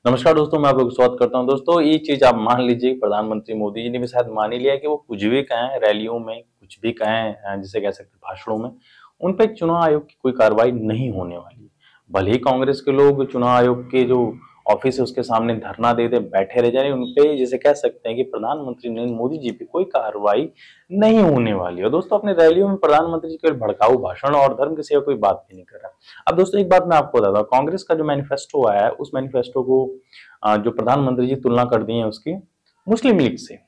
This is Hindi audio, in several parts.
नमस्कार दोस्तों, मैं आप लोग स्वागत करता हूं। दोस्तों, ये चीज आप मान लीजिए, प्रधानमंत्री मोदी जी ने भी शायद मान ही लिया कि वो कुछ भी कहें, रैलियों में कुछ भी कहें, जिसे कह सकते हैं भाषणों में, उन पे चुनाव आयोग की कोई कार्रवाई नहीं होने वाली है। भले ही कांग्रेस के लोग चुनाव आयोग के जो ऑफिस है उसके सामने धरना दे दे, बैठे रह जाए, उनपे जिसे कह सकते हैं कि प्रधानमंत्री नरेंद्र मोदी जी पे कोई कार्रवाई नहीं होने वाली है। दोस्तों, अपने रैलियों में प्रधानमंत्री जी केवल भड़काऊ भाषण और धर्म के सिवा कोई बात भी नहीं कर रहा। अब दोस्तों, एक बात मैं आपको बताता हूँ, कांग्रेस का जो मैनिफेस्टो आया है उस मैनिफेस्टो को जो प्रधानमंत्री जी तुलना कर दी है उसकी मुस्लिम लीग से।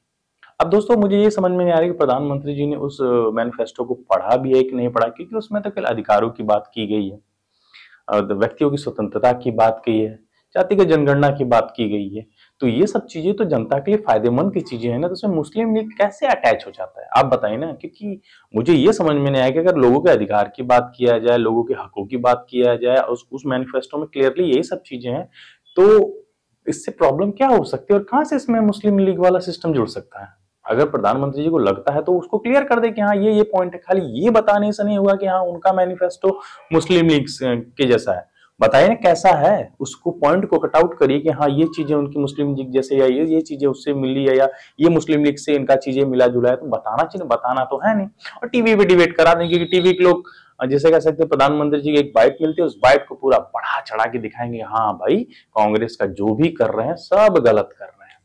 अब दोस्तों, मुझे ये समझ में नहीं आ रही कि प्रधानमंत्री जी ने उस मैनिफेस्टो को पढ़ा भी है कि नहीं पढ़ा, क्योंकि उसमें तो केवल अधिकारों की बात की गई है, व्यक्तियों की स्वतंत्रता की बात की है, जातिगत जनगणना की बात की गई है। तो ये सब चीजें तो जनता के लिए फायदेमंद की चीजें हैं ना, तो उसमें मुस्लिम लीग कैसे अटैच हो जाता है, आप बताइए ना। क्योंकि मुझे ये समझ में नहीं आया कि अगर लोगों के अधिकार की बात किया जाए, लोगों के हकों की बात किया जाए, उस मैनिफेस्टो में क्लियरली यही सब चीजें हैं, तो इससे प्रॉब्लम क्या हो सकती है और कहां से इसमें मुस्लिम लीग वाला सिस्टम जुड़ सकता है। अगर प्रधानमंत्री जी को लगता है तो उसको क्लियर कर दे कि हाँ ये पॉइंट है। खाली ये बताने से नहीं हुआ कि हाँ उनका मैनिफेस्टो मुस्लिम लीग के जैसा है। बताइए ना कैसा है, उसको पॉइंट को कट आउट करिए कि हाँ ये चीजें उनकी मुस्लिम लीग जैसे, या ये चीजें उससे मिली है, या ये मुस्लिम लीग से इनका चीजें मिला जुला है। तो बताना चाहिए, बताना तो है नहीं। और टीवी पे डिबेट करा देंगे कि टीवी के लोग जैसे कह सकते हैं प्रधानमंत्री जी की एक बाइट मिलती है, उस बाइट को पूरा बढ़ा चढ़ा के दिखाएंगे, हाँ भाई कांग्रेस का जो भी कर रहे हैं सब गलत कर रहे हैं।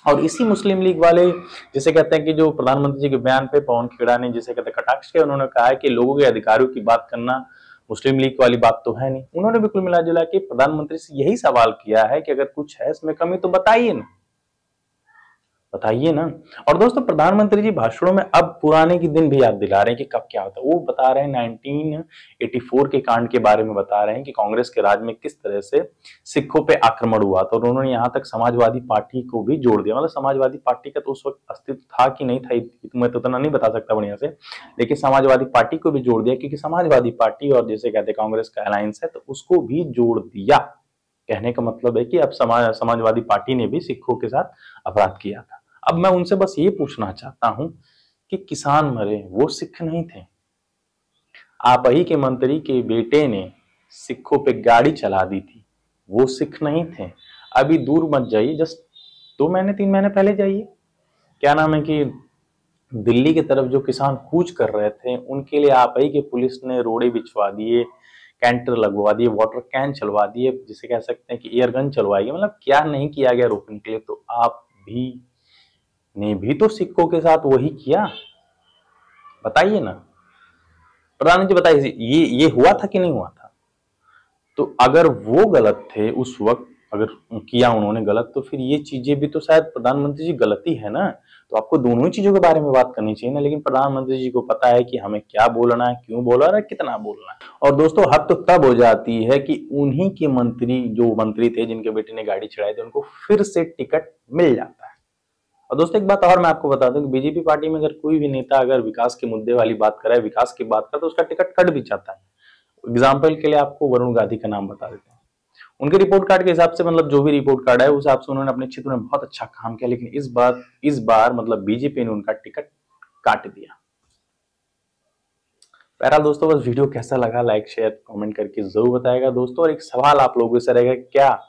और इसी मुस्लिम लीग वाले जिसे कहते हैं कि जो प्रधानमंत्री जी के बयान पे पवन खेड़ा ने जिसे कहते हैं कटाक्ष किया, उन्होंने कहा है कि लोगों के अधिकारों की बात करना मुस्लिम लीग वाली बात तो है नहीं। उन्होंने बिल्कुल मिला जुला के प्रधानमंत्री से यही सवाल किया है कि अगर कुछ है इसमें कमी तो बताइए ना, बताइए ना। और दोस्तों, प्रधानमंत्री जी भाषणों में अब पुराने के दिन भी याद दिला रहे हैं कि कब क्या होता है। वो बता रहे हैं 1984 के कांड के बारे में बता रहे हैं कि कांग्रेस के राज में किस तरह से सिखों पे आक्रमण हुआ था। और उन्होंने यहाँ तक समाजवादी पार्टी को भी जोड़ दिया। मतलब समाजवादी पार्टी का तो उस वक्त अस्तित्व था कि नहीं था, मैं तो इतना नहीं बता सकता बढ़िया से, लेकिन समाजवादी पार्टी को भी जोड़ दिया, क्योंकि समाजवादी पार्टी और जैसे कहते हैं कांग्रेस का अलायंस है, तो उसको भी जोड़ दिया। कहने का मतलब है कि अब समाजवादी पार्टी ने भी सिखों के साथ अपराध किया था। अब मैं उनसे बस ये पूछना चाहता हूं कि किसान मरे वो सिख नहीं थे। आप ही के मंत्री के बेटे ने सिखों पे गाड़ी चला दी थी, वो सिख नहीं थे। अभी दूर मत जाइए, जस्ट 2 महीने 3 महीने पहले जाइए, क्या नाम है कि दिल्ली की तरफ जो किसान कूच कर रहे थे उनके लिए आप ही के पुलिस ने रोड़े बिछवा दिए, कैंटर लगवा दिए, वाटर कैन चलवा दिए, जिसे कह सकते हैं कि एयर गन चलवाई गई। मतलब क्या नहीं किया गया रोकने के लिए। तो आप भी ने भी तो सिखों के साथ वही किया, बताइए ना। प्रधानमंत्री बताइए, ये हुआ था कि नहीं हुआ था। तो अगर वो गलत थे उस वक्त, अगर किया उन्होंने गलत, तो फिर ये चीजें भी तो शायद प्रधानमंत्री जी गलती है ना। तो आपको दोनों ही चीजों के बारे में बात करनी चाहिए ना। लेकिन प्रधानमंत्री जी को पता है कि हमें क्या बोलना है, क्यों बोलना है, कितना बोलना है। और दोस्तों, हद तो तब हो जाती है कि उन्हीं के मंत्री, जो मंत्री थे जिनके बेटे ने गाड़ी चढ़ाई थी, उनको फिर से टिकट मिल जाता है। और दोस्तों, एक बात और मैं आपको बता दूं कि बीजेपी पार्टी में अगर कोई भी नेता अगर विकास के मुद्दे वाली बात करे, विकास की बात करे, तो उसका टिकट कट भी जाता है। एग्जाम्पल के लिए आपको वरुण गांधी का नाम बता देते हैं। उनके रिपोर्ट कार्ड के हिसाब से, मतलब जो भी रिपोर्ट कार्ड है उस हिसाब से उन्होंने अपने क्षेत्र में बहुत अच्छा काम किया, लेकिन इस बार मतलब बीजेपी ने उनका टिकट काट दिया। बहरहाल दोस्तों, बस वीडियो कैसा लगा लाइक शेयर कमेंट करके जरूर बताएगा दोस्तों। और एक सवाल आप लोगों से रहेगा, क्या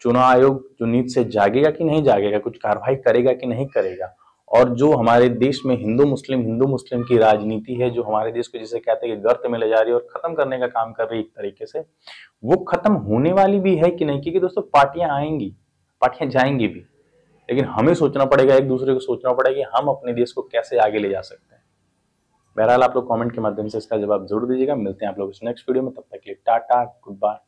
चुनाव आयोग जो नींद से जागेगा कि नहीं जागेगा, कुछ कार्रवाई करेगा कि नहीं करेगा। और जो हमारे देश में हिंदू मुस्लिम की राजनीति है, जो हमारे देश को जिसे कहते हैं कि गर्त में ले जा रही है और खत्म करने का काम कर रही है एक तरीके से, वो खत्म होने वाली भी है कि नहीं। क्योंकि दोस्तों, पार्टियां आएंगी, पार्टियां जाएंगी भी, लेकिन हमें सोचना पड़ेगा, एक दूसरे को सोचना पड़ेगा कि हम अपने देश को कैसे आगे ले जा सकते हैं। बहरहाल आप लोग कमेंट के माध्यम से इसका जवाब जरूर दीजिएगा। मिलते हैं आप लोग इस नेक्स्ट वीडियो में, तब तक के लिए टाटा, गुड बाय।